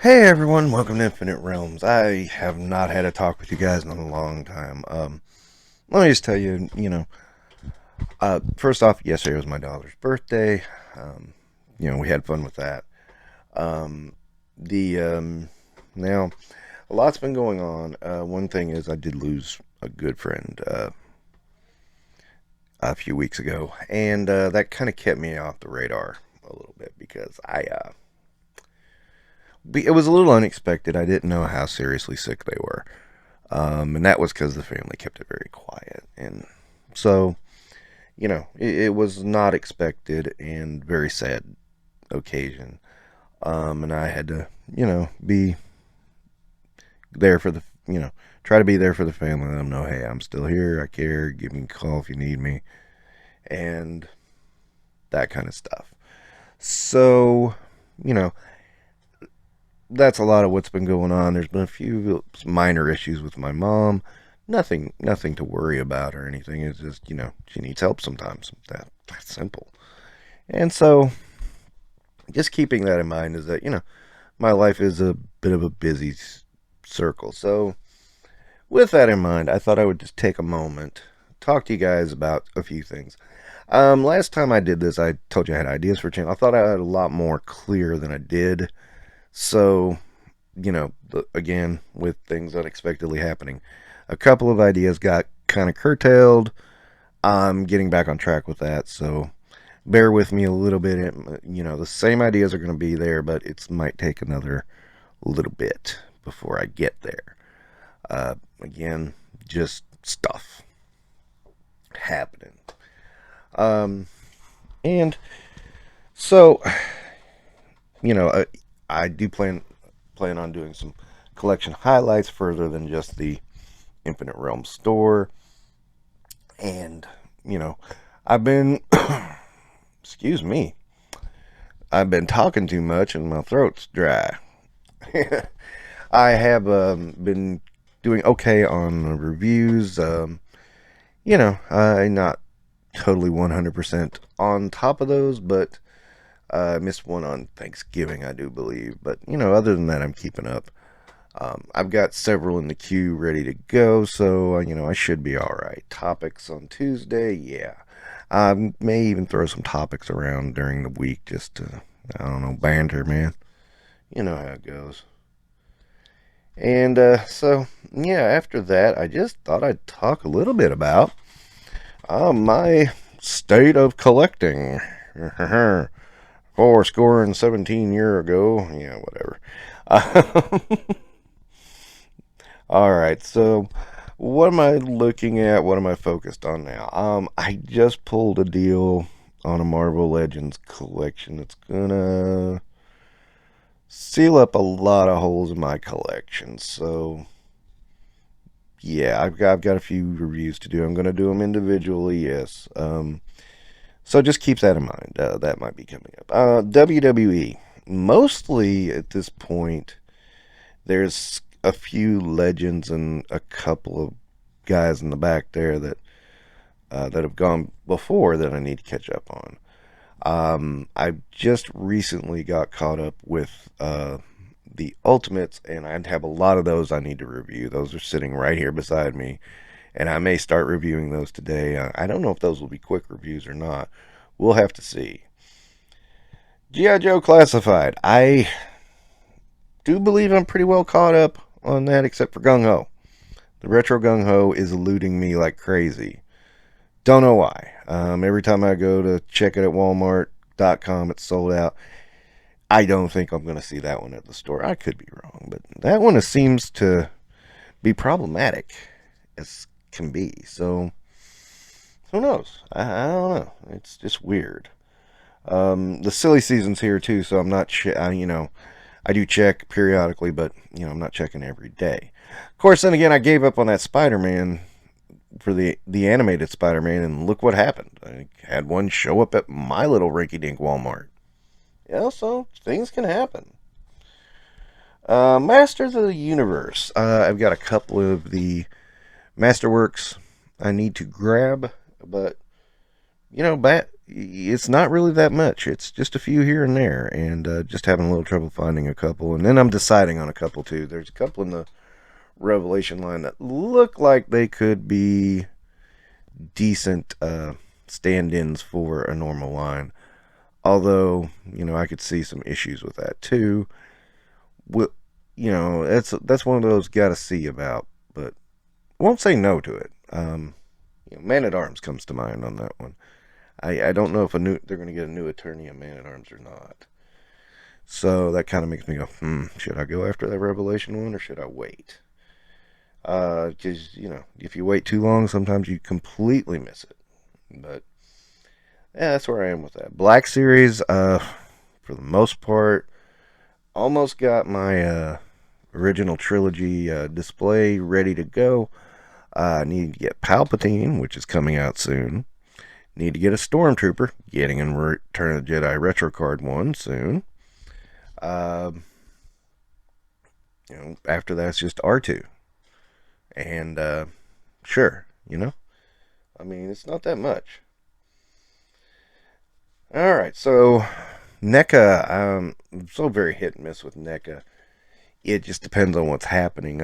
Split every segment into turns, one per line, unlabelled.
Hey everyone, welcome to Infinite Realms. I have not had a talk with you guys in a long time. Let me just tell you, first off, yesterday was my daughter's birthday. Um, we had fun with that. Um, the Now a lot's been going on. One thing is I did lose a good friend a few weeks ago, and that kind of kept me off the radar a little bit because it was a little unexpected. I didn't know how seriously sick they were. And that was because the family kept it very quiet. And so, it was not expected and very sad occasion. And I had to, be there for try to be there for the family. Let them know, hey, I'm still here. I care. Give me a call if you need me. And that kind of stuff. So, you know, that's a lot of what's been going on. There's been a few minor issues with my mom. Nothing to worry about or anything. It's just, she needs help sometimes. That's simple. And so, just keeping that in mind is that, my life is a bit of a busy circle. So, with that in mind, I thought I would just take a moment, talk to you guys about a few things. Last time I did this, I told you I had ideas for a channel. I thought I had a lot more clear than I did. So, again, with things unexpectedly happening, a couple of ideas got kind of curtailed. I'm getting back on track with that, so bear with me a little bit. The same ideas are going to be there, but it might take another little bit before I get there. Again, just stuff happening. Um, and so, you know, I, I do plan on doing some collection highlights further than just the Infinite Realm store. And, you know, I've been, excuse me, I've been talking too much and my throat's dry. I have been doing okay on reviews. I'm not totally 100% on top of those, but I missed one on Thanksgiving, I do believe. But, other than that, I'm keeping up. I've got several in the queue ready to go, so, I should be all right. Topics on Tuesday, yeah. I may even throw some topics around during the week just to, I don't know, banter, man. You know how it goes. And so, yeah, after that, I just thought I'd talk a little bit about my state of collecting. Four score and 17 year ago. Yeah, whatever. All right, so what am I looking at? What am I focused on now? I just pulled a deal on a Marvel Legends collection. It's gonna seal up a lot of holes in my collection. So yeah, I've got a few reviews to do. I'm gonna do them individually. Yes. So just keep that in mind. That might be coming up. WWE. Mostly at this point, there's a few legends and a couple of guys in the back there that have gone before that I need to catch up on. I just recently got caught up with the Ultimates, and I have a lot of those I need to review. Those are sitting right here beside me, and I may start reviewing those today. I don't know if those will be quick reviews or not. We'll have to see. G.I. Joe Classified. I do believe I'm pretty well caught up on that, except for Gung Ho. The Retro Gung Ho is eluding me like crazy. Don't know why. Every time I go to check it at Walmart.com, it's sold out. I don't think I'm going to see that one at the store. I could be wrong, but that one seems to be problematic as can be. So, who knows? I don't know. It's just weird. The silly season's here too, so I'm not. I do check periodically, but I'm not checking every day. Of course, then again, I gave up on that Spider-Man for the animated Spider-Man, and look what happened. I had one show up at my little rinky-dink Walmart. So things can happen. Masters of the Universe. I've got a couple of the Masterworks I need to grab, but it's not really that much. It's just a few here and there, and just having a little trouble finding a couple. And then I'm deciding on a couple too. There's a couple in the Revelation line that look like they could be decent stand-ins for a normal line. Although, I could see some issues with that too. That's one of those gotta see about, but won't say no to it. Man at Arms comes to mind on that one. I don't know if they're going to get a new attorney at Man at Arms or not. So that kind of makes me go, should I go after that Revelation one or should I wait? Because, if you wait too long, sometimes you completely miss it. But, yeah, that's where I am with that. Black Series, for the most part, almost got my original trilogy display ready to go. I need to get Palpatine, which is coming out soon. Need to get a Stormtrooper, getting in Return of the Jedi Retro Card 1 soon. After that, it's just R2. And, sure, it's not that much. Alright, so, NECA, I'm so very hit and miss with NECA. It just depends on what's happening.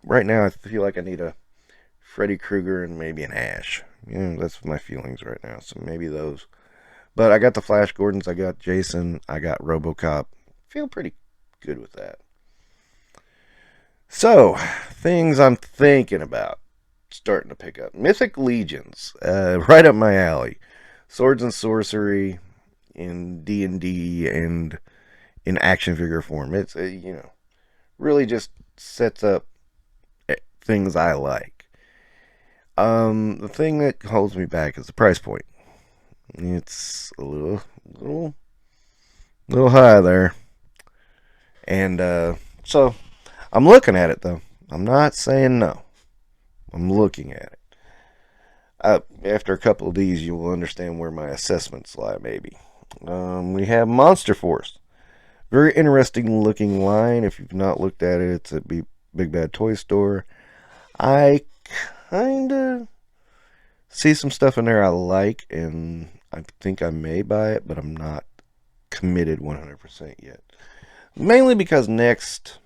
Right now, I feel like I need a Freddy Krueger and maybe an Ash. That's my feelings right now. So maybe those. But I got the Flash Gordons. I got Jason. I got RoboCop. Feel pretty good with that. So, things I'm thinking about starting to pick up. Mythic Legions. Right up my alley. Swords and sorcery in D&D and in action figure form. It's, really just sets up things I like. The thing that holds me back is the price point. It's a little high there. And, so, I'm looking at it, though. I'm not saying no. I'm looking at it. After a couple of these, you will understand where my assessments lie, maybe. We have Monster Force. Very interesting looking line. If you've not looked at it, it's a Big Bad Toy Store. I kind of see some stuff in there I like, and I think I may buy it, but I'm not committed 100% yet. Mainly because next,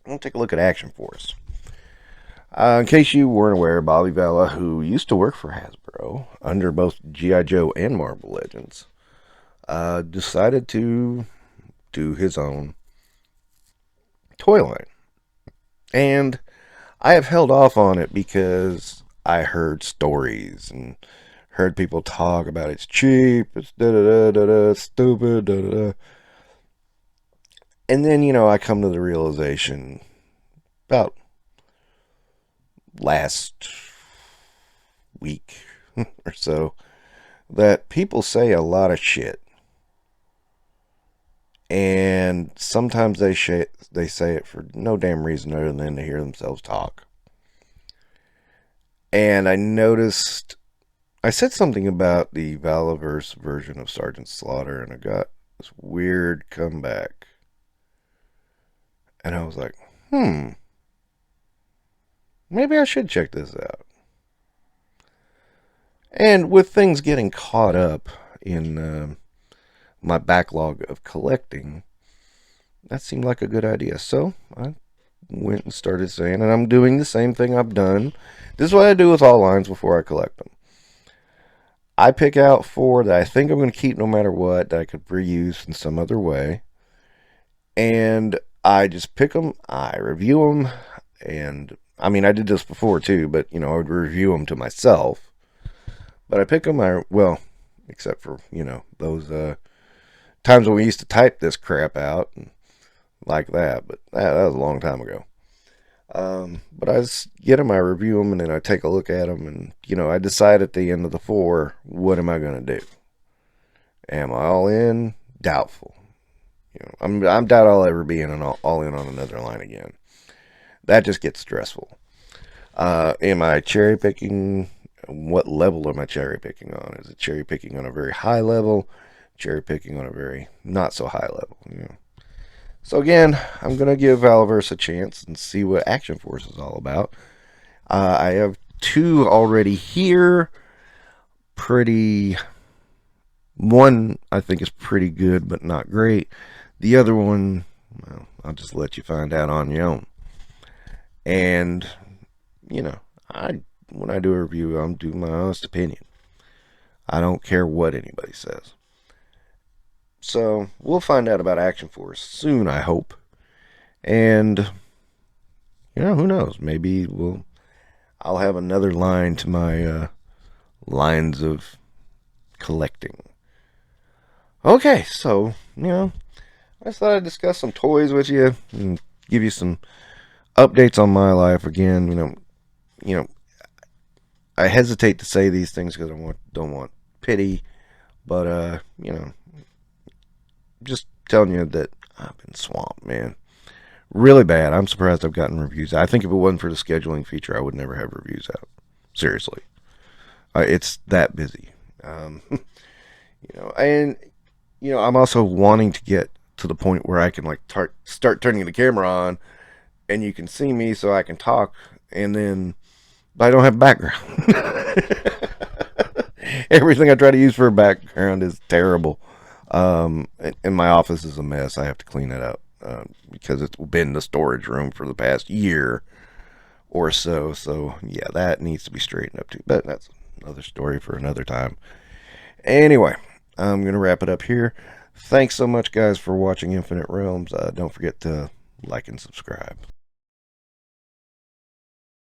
I'm going to take a look at Action Force. In case you weren't aware, Bobby Vela, who used to work for Hasbro under both G.I. Joe and Marvel Legends, decided to do his own toy line. And I have held off on it because I heard stories and heard people talk about it's cheap, it's da-da-da-da-da, stupid, da-da-da. And then, I come to the realization about last week or so that people say a lot of shit. And sometimes they say it for no damn reason other than to hear themselves talk. And I noticed, I said something about the Valaverse version of Sergeant Slaughter, and I got this weird comeback. And I was like, maybe I should check this out. And with things getting caught up in my backlog of collecting, that seemed like a good idea. So I went and started saying, and I'm doing the same thing I've done. This is what I do with all lines before I collect them. I pick out 4 that I think I'm going to keep no matter what, that I could reuse in some other way. And I just pick them, I review them, and I mean, I did this before too, but I would review them to myself. But I pick them, except for, those times when we used to type this crap out and like that, but that was a long time ago. But I just get them, I review them, and then I take a look at them, and I decide at the end of the 4, what am I going to do? Am I all in? Doubtful. I'm doubt I'll ever be all in on another line again. That just gets stressful. Am I cherry picking? What level am I cherry picking on? Is it cherry picking on a very high level? Cherry picking on a very not so high level? So again, I'm going to give Valaverse a chance and see what Action Force is all about. I have 2 already here. Pretty One I think is pretty good, but not great. The other one, well, I'll just let you find out on your own. And you know, I when I do a review, I'm doing my honest opinion. I don't care what anybody says. So we'll find out about Action Force soon, I hope. And who knows? Maybe I'll have another line to my lines of collecting. Okay, so I just thought I'd discuss some toys with you and give you some updates on my life again. You know, I hesitate to say these things because don't want pity, but just telling you that I've been swamped, man. Really bad. I'm surprised I've gotten reviews. I think if it wasn't for the scheduling feature, I would never have reviews out. Seriously, it's that busy. And I'm also wanting to get to the point where I can like start turning the camera on, and you can see me, so I can talk, and then but I don't have background. Everything I try to use for a background is terrible. And my office is a mess. I have to clean it up because it's been the storage room for the past year or so. So, yeah, that needs to be straightened up too. But that's another story for another time. Anyway, I'm going to wrap it up here. Thanks so much, guys, for watching Infinite Realms. Don't forget to like and subscribe.